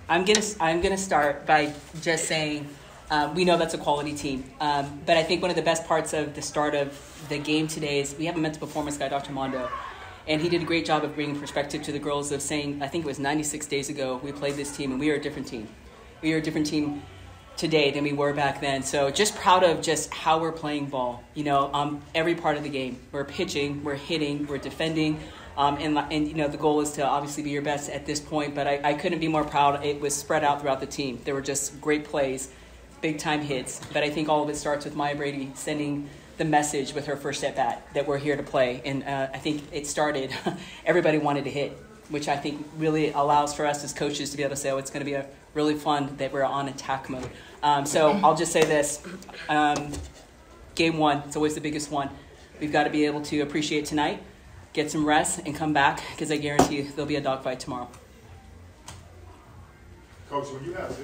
I'm gonna start by just saying we know that's a quality team, but I think one of the best parts of the start of the game today is we have a mental performance guy, Dr. Mondo, and he did a great job of bringing perspective to the girls of saying, I think it was 96 days ago we played this team and we are a different team. We are a different team today than we were back then. So just proud of just how we're playing ball. Every part of the game. We're pitching, we're hitting, we're defending. And the goal is to obviously be your best at this point, but I couldn't be more proud. It was spread out throughout the team. There were just great plays, big time hits, but I think all of it starts with Maya Brady sending the message with her first at bat that we're here to play. And I think it started, everybody wanted to hit, which I think really allows for us as coaches to be able to say, it's going to be a really fun that we're on attack mode. So I'll just say this, game one, it's always the biggest one. We've got to be able to appreciate tonight, get some rest, and come back, because I guarantee you there'll be a dogfight tomorrow. Coach, when you have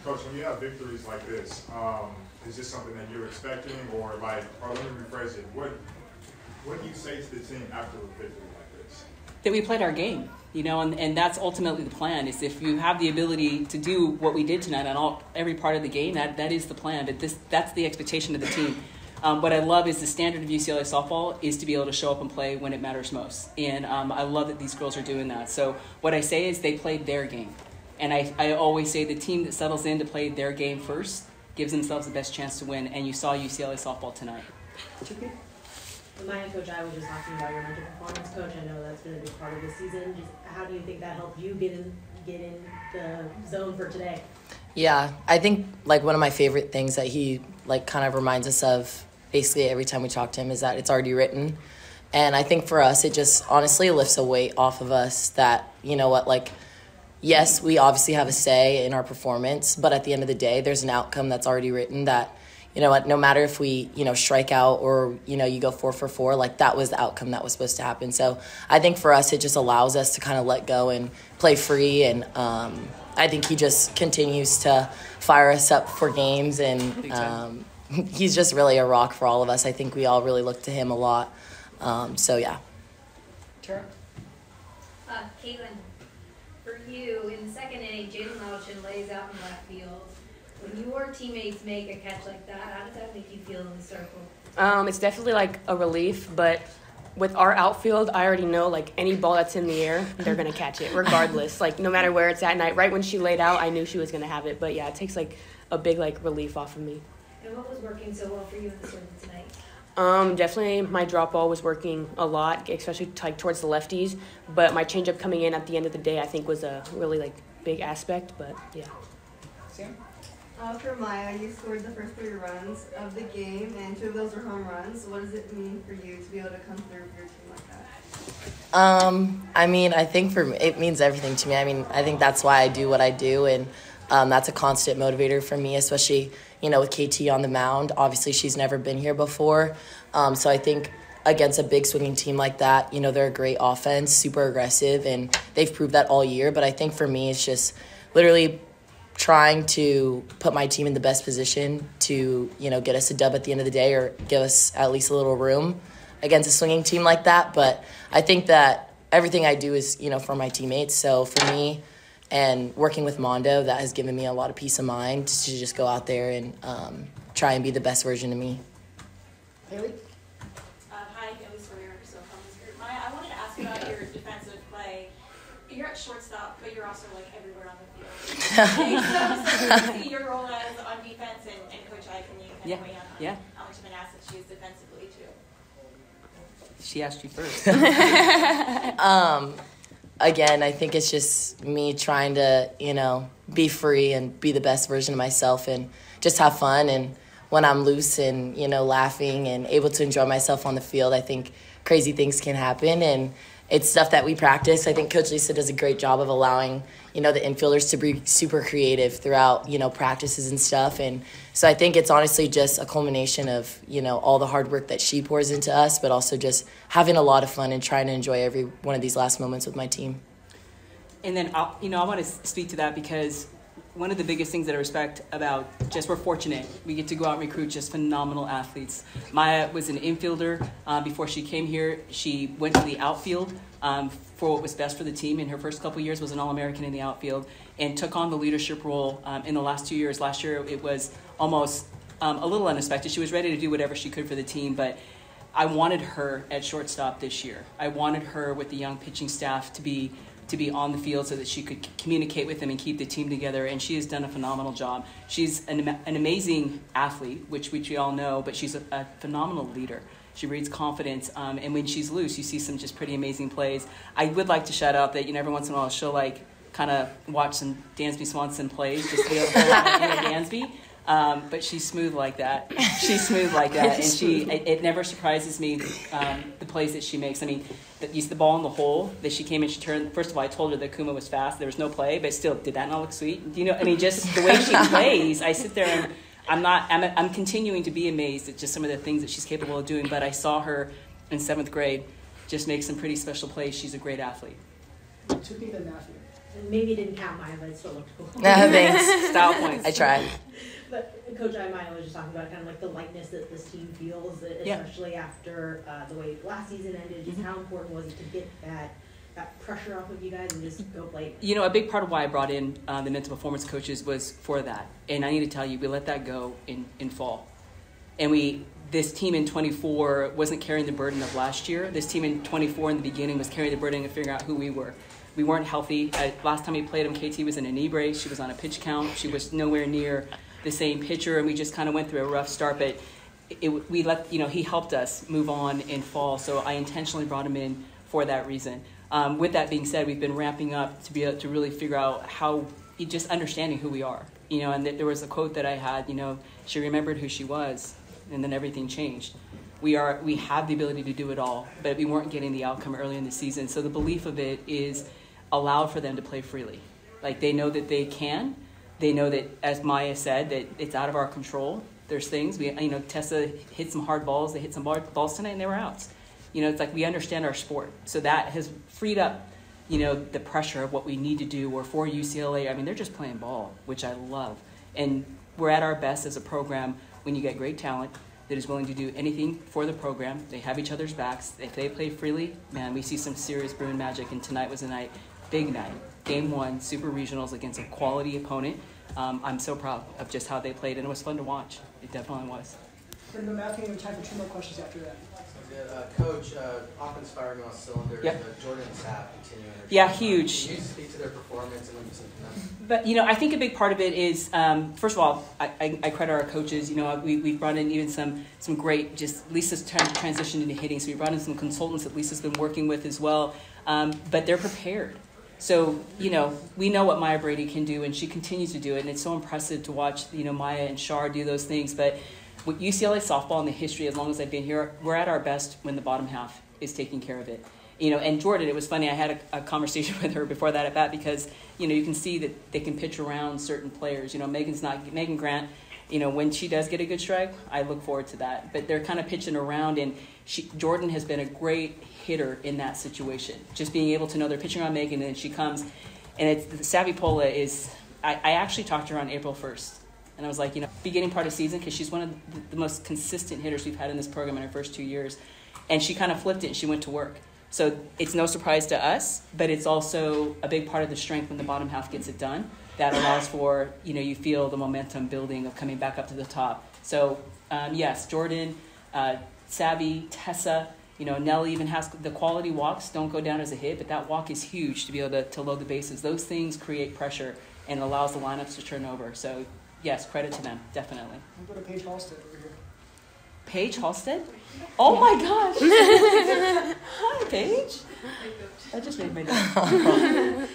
Coach, when you have victories like this, is this something that you're expecting, or let me rephrase it, what do you say to the team after a victory like this? That we played our game, and that's ultimately the plan, is if you have the ability to do what we did tonight on every part of the game, that is the plan. That's the expectation of the team. What I love is the standard of UCLA softball is to be able to show up and play when it matters most. And I love that these girls are doing that. So what I say is they played their game. And I always say the team that settles in to play their game first gives themselves the best chance to win. And you saw UCLA softball tonight. My head coach, I was just talking about your mental performance coach. I know that's been a big part of the season. Just how do you think that helped you get in the zone for today? Yeah, I think one of my favorite things that he kind of reminds us of basically every time we talk to him is that it's already written. And I think for us, it just honestly lifts a weight off of us that, yes, we obviously have a say in our performance, but at the end of the day, there's an outcome that's already written that, no matter if we, strike out or, you go 4 for 4, that was the outcome that was supposed to happen. So I think for us, it just allows us to kind of let go and play free. And I think he just continues to fire us up for games, and he's just really a rock for all of us. I think we all really look to him a lot. So, yeah. Sure. Kaitlyn, for you, in the second inning, Jalen Louchin lays out in left field. When your teammates make a catch like that, how does that make you feel in the circle? It's definitely a relief, but with our outfield, I already know any ball that's in the air, they're going to catch it regardless. No matter where it's at night. Right when she laid out, I knew she was going to have it. But, yeah, it takes a big relief off of me. And what was working so well for you in the circle tonight? Definitely my drop ball was working a lot, especially towards the lefties. But my changeup coming in at the end of the day, I think was a really big aspect. But yeah. Sam? For Maya, you scored the first 3 runs of the game, and 2 of those were home runs. So what does it mean for you to be able to come through for your team like that? I think for me, it means everything to me. I think that's why I do what I do, and that's a constant motivator for me, especially, with KT on the mound. Obviously, she's never been here before. So I think against a big swinging team like that, they're a great offense, super aggressive, and they've proved that all year. But I think for me, it's just literally trying to put my team in the best position to, get us a dub at the end of the day or give us at least a little room against a swinging team like that. But I think that everything I do is, for my teammates. So for me and working with Mondo, that has given me a lot of peace of mind to just go out there and try and be the best version of me. Haley? Hi, Kelly Inouye-Perez. Maya, I wanted to ask about your defensive play. You're at shortstop, but you're also everywhere on the field. So see your role as on defense, and Coach I, can you kind of weigh on how much of an asset she is defensively too? She asked you first. Again, I think it's just me trying to, be free and be the best version of myself and just have fun. And when I'm loose and, laughing and able to enjoy myself on the field, I think crazy things can happen. And it's stuff that we practice. I think Coach Lisa does a great job of allowing, the infielders to be super creative throughout, practices and stuff. And so I think it's honestly just a culmination of, all the hard work that she pours into us, but also just having a lot of fun and trying to enjoy every one of these last moments with my team. And then, I want to speak to that because one of the biggest things that I respect about we're fortunate. We get to go out and recruit just phenomenal athletes. Maya was an infielder before she came here. She went to the outfield for what was best for the team. In her first couple years was an All-American in the outfield and took on the leadership role in the last 2 years. Last year it was almost a little unexpected. She was ready to do whatever she could for the team, but I wanted her at shortstop this year. I wanted her with the young pitching staff to be on the field so that she could communicate with them and keep the team together, and she has done a phenomenal job. She's an amazing athlete, which we all know, but she's a phenomenal leader. She breeds confidence, and when she's loose, you see some just pretty amazing plays. I would like to shout out that every once in a while she'll kind of watch some Dansby Swanson plays just to be able to Dansby. But she's smooth like that. And it never surprises me the plays that she makes. I mean, the ball in the hole that she came in, she turned. First of all, I told her that Kuma was fast. There was no play, but still, did that not look sweet? Just the way she plays, I sit there and I'm continuing to be amazed at just some of the things that she's capable of doing. But I saw her in 7th grade just make some pretty special plays. She's a great athlete. Took me to Matthew. Maybe it didn't count Maya, but it still looked cool. Thanks. Style points. I tried. But Coach Maya was just talking about kind of like the lightness that this team feels, especially after the way last season ended. Just how important was it to get that pressure off of you guys and just go play? A big part of why I brought in the mental performance coaches was for that. And I need to tell you, we let that go in fall. And this team in 24 wasn't carrying the burden of last year. This team in 24 in the beginning was carrying the burden of figuring out who we were. We weren't healthy. Last time we played them, KT was in a knee brace. She was on a pitch count. She was nowhere near the same pitcher, and we just kind of went through a rough start. But he helped us move on in fall, so I intentionally brought him in for that reason. With that being said, we've been ramping up to be able to really figure out just understanding who we are. And there was a quote that I had. She remembered who she was, and then everything changed. We have the ability to do it all, but we weren't getting the outcome early in the season. So the belief of it is allowed for them to play freely. They know that they can. They know that, as Maya said, that it's out of our control. There's things. Tessa hit some hard balls. They hit some balls tonight, and they were outs. It's like we understand our sport. So that has freed up, the pressure of what we need to do. Or for UCLA, they're just playing ball, which I love. And we're at our best as a program when you get great talent that is willing to do anything for the program. They have each other's backs. If they play freely, man, we see some serious Bruin magic. And tonight was a night, big night. Game 1, Super Regionals against a quality opponent. I'm so proud of just how they played, and it was fun to watch. It definitely was. We're going to Matthew, we have time for 2 more questions after that. Coach, offense firing on cylinders. Yep. Jordan and Sapp continuing. Yeah, huge. Can you speak to their performance and what you see from them? But I think a big part of it is, first of all, I credit our coaches. We've brought in even some great. Just Lisa's transitioned into hitting, so we brought in some consultants that Lisa's been working with as well. But they're prepared. So, we know what Maya Brady can do, and she continues to do it, and it's so impressive to watch, Maya and Shar do those things. But with UCLA softball in the history, as long as I've been here, we're at our best when the bottom half is taking care of it. And Jordan, it was funny, I had a conversation with her before that at bat because, you can see that they can pitch around certain players. Megan Grant, when she does get a good strike, I look forward to that. But they're kind of pitching around, and Jordan has been a great hitter in that situation. Just being able to know they're pitching on Megan, and then she comes, and the Savvy Pola is. I actually talked to her on April 1st, and I was like, beginning part of season, because she's one of the most consistent hitters we've had in this program in her first 2 years, and she kind of flipped it and she went to work. So it's no surprise to us, but it's also a big part of the strength when the bottom half gets it done. That allows for, you feel the momentum building of coming back up to the top. So, yes, Jordan, Savvy, Tessa, Nelly even has the quality walks, don't go down as a hit, but that walk is huge to be able to load the bases. Those things create pressure and allows the lineups to turn over. So, yes, credit to them, definitely. We'll go to Paige Halstead over here. Paige Halstead? Oh, my gosh. Hi, Paige. That just made my day. My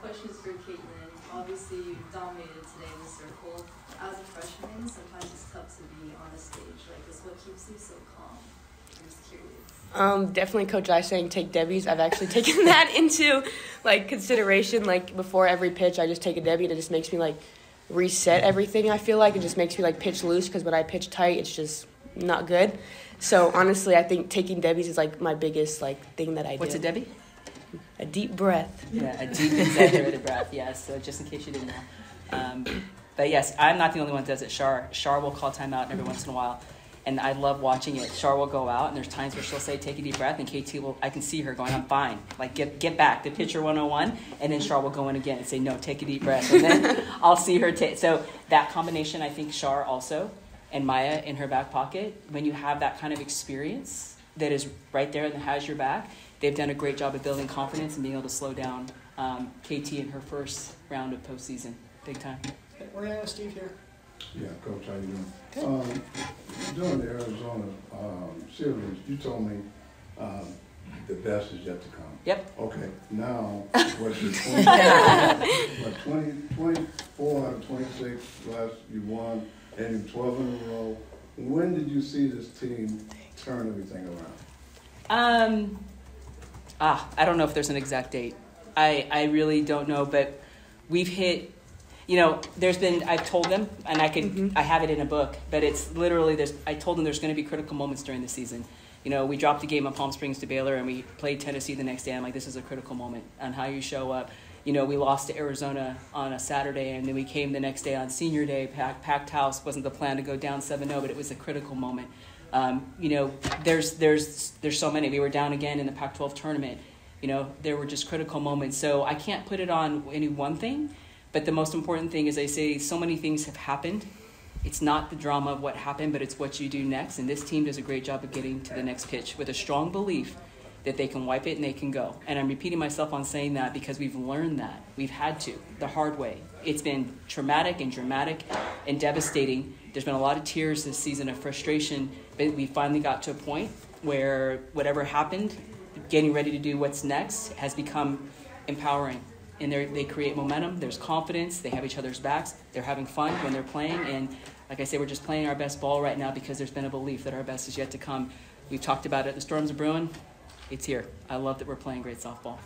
question is for Kaitlyn. Obviously, you dominated today in the circle. As a freshman, sometimes it's tough to be on a stage like this. What keeps you so calm? I'm just curious. Definitely Coach I saying take Debbie's. I've actually taken that into consideration. Before every pitch, I just take a Debbie, and it just makes me reset everything. I feel like it just makes me pitch loose, because when I pitch tight, it's just not good. So honestly, I think taking Debbie's is my biggest thing that I do. What's a Debbie? A deep breath. Yeah, a deep exaggerated breath. Yes. So just in case you didn't know. But yes, I'm not the only one that does it. Shar will call timeout every once in a while. And I love watching it. Shar will go out, and there's times where she'll say, take a deep breath, and KT will, I can see her going, I'm fine. Like, get back, the pitcher 101, and then Shar will go in again and say, no, take a deep breath. And then I'll see her take. So that combination, I think Shar also, and Maya in her back pocket, when you have that kind of experience that is right there and that has your back, they've done a great job of building confidence and being able to slow down KT in her first round of postseason. Big time. We're going to Steve here. Yeah, Coach, how you doing? During the Arizona series, you told me the best is yet to come. Yep. Okay, now, what's your 24 out of 26 last you won, and 12 in a row. When did you see this team turn everything around? I don't know if there's an exact date. I really don't know, but we've hit... You know, I've told them, and I have it in a book, but it's literally, I told them there's going to be critical moments during the season. You know, we dropped a game at Palm Springs to Baylor, and we played Tennessee the next day. I'm like, this is a critical moment on how you show up. You know, we lost to Arizona on a Saturday, and then we came the next day on senior day, packed house. Wasn't the plan to go down 7-0, but it was a critical moment. You know, there's so many. We were down again in the Pac-12 tournament. You know, there were just critical moments. So I can't put it on any one thing. But the most important thing is I say so many things have happened. It's not the drama of what happened, but it's what you do next. And this team does a great job of getting to the next pitch with a strong belief that they can wipe it and they can go. And I'm repeating myself on saying that because we've learned that. We've had to, the hard way. It's been traumatic and dramatic and devastating. There's been a lot of tears this season of frustration, but we finally got to a point where whatever happened, getting ready to do what's next has become empowering. And they create momentum, there's confidence, they have each other's backs, they're having fun when they're playing, and like I say, we're just playing our best ball right now because there's been a belief that our best is yet to come. We've talked about it, the storms are brewing, it's here. I love that we're playing great softball.